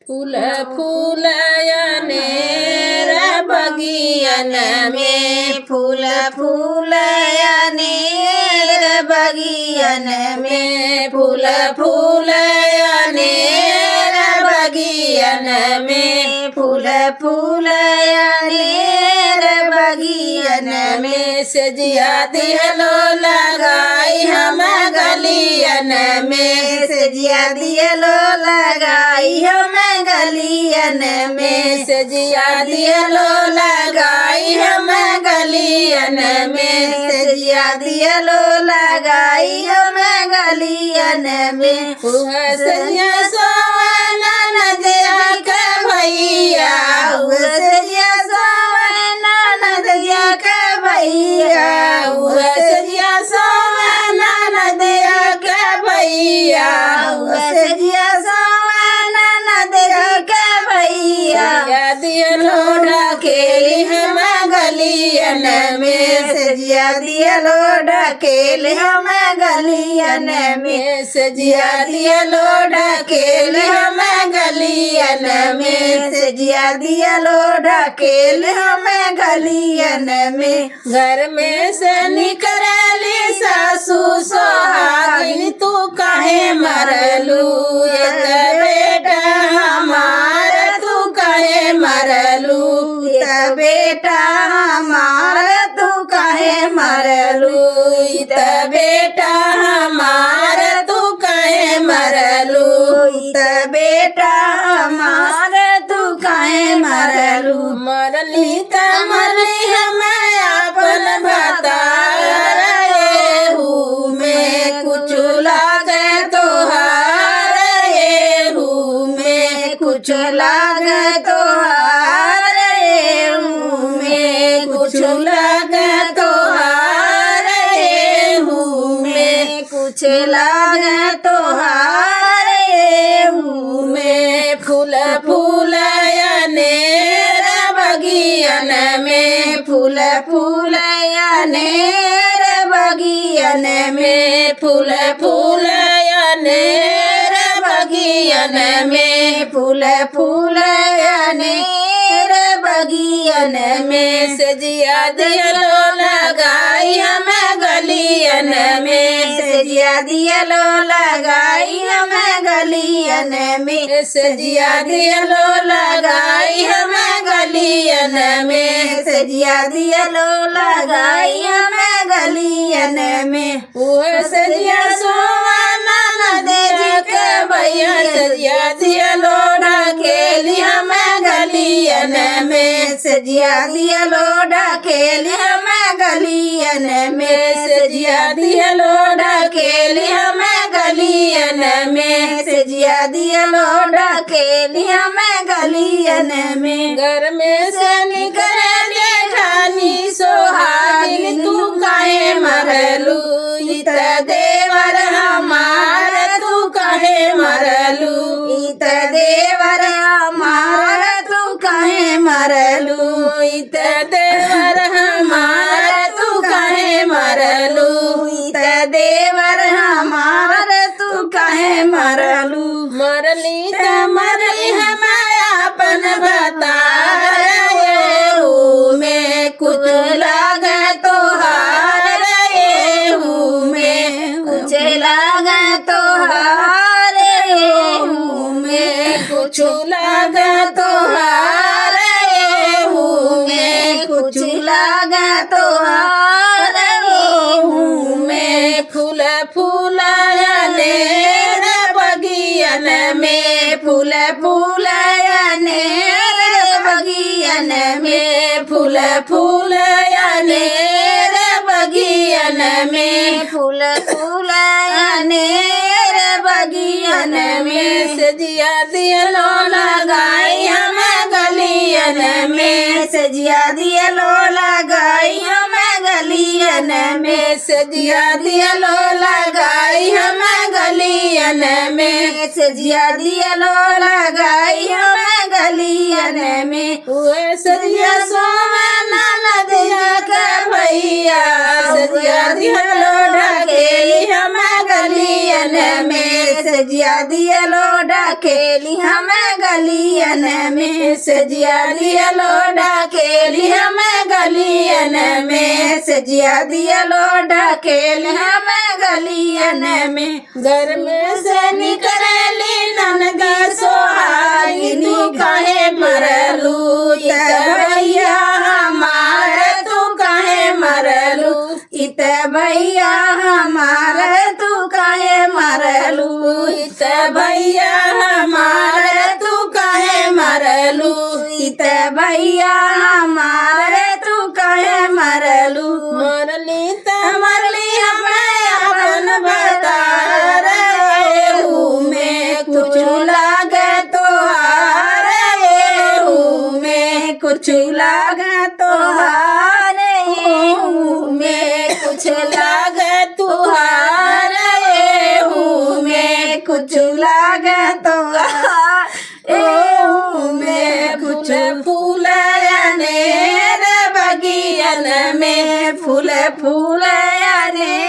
फूल फूलयनेर बगियन में फूल फूलयनेर बगियन में फूल फूलयनेर बगियन में फूल फूलयनेर बगियन में सजिया दियलो लगाई हम गलियन में सजिया दियलो लगाई हम गलियन में सजिया दियलो लगाई हम गलियन में सजिया दियलो लगाई हम गलियन में सजिया सोना नदिया के भैया सजिया सोना नदिया के भैया सजिया सोना नदिया के भैया सजिया सोना नदिया के भैया दियलो ढकेली हम गलियन में सजिया दियलो ढकेली हम गलियन में सजिया दियलो ढकेली हम गलियन में सजिया दियलो ढकेली हम गलियन में घर में से निकलली सासू सोहागिन तू काहे मरलू एक बेटा हमार तू काहे मरलू एक बेटा हमार तू काहे मरलू इत बेटा हमार तू काहे मरलू इत बेटा हमार तू काहे मरलू मरली त मरली हम अपन भतार एहू में कुछ लागे तोहार एहू में कुछ लागे तोहार एहू में कुछ लागे तोहार एहू में कुछ लागे तोहार एहू में फूल फूलयनेर बगियन में फूल फूलयनेर बगियन में फूल फूलयनेर बगियन में फूल फूलयनेर बगियन में सजिया दियलो लगाई हम गलियन में सजिया दियलो लगाई हम गलियन में सजिया दियलो लगाई हम गलियन में सजिया दियलो लगाई हम गलियन में वो सजिया सोना नदिया के भैया सजिया दियलो ढकेली हम गलियन में सजिया दियलो ढकेली हम गलियन में सजिया दियलो ढकेली हम गलियन में सजिया दियलो ढकेली हम गलियन में घर में से निकले खानी सोहागिन तू काहे मरलू इत देवर हमार तू काहे मरलू इत देवर हमार तू काहे मरलू इत देवर हमार तू काहे मरलू इत देवर हमार तू काहे मरलू मरली त मरली हम अपन भतार एहू में कुछ लागे तोहार एहू में कुछ लागे तोहार एहू में कुछ लागे तोहार एहू में कुछ लागे तोहार एहू में फूल फूलयनेर बगियन में फूल फूलयनेर बगियन में फूल फूलयनेर बगियन में फूल फूलयनेर बगियन में सजिया दियलो लगाई हम गलियन में सजिया दियलो लगाई हम गलियन में सजिया दियलो लगाई हम गलियन में सजिया दियलो लगाई हम गलियन में सजिया सोना नदिया के भैया सजिया दियलो ढकेली हम गलियन में सजिया दियलो ढकेली हम गलियन में सजिया दिया लो ढकेली हम गलियन में सजिया दिया लो ढकेली हम गलियन में घर में से निकलेली ननदी सोहागिनी कहे मरलू भैया हमारे तू कहे मरलू इत भैया हमारे तू कहे मरलू इत भैया हमारे तू कहे मरलू इत भैया हमारे तू कहे मरलू मरली त मरली हमें अपन बता में कुछ लागे तोहारे में कुछ लागे तोहारे में कुछ लागे तुहारे में कुछ लागे तोहारे में कुछ फूल अनेर बगियन में फूल फूल अनेर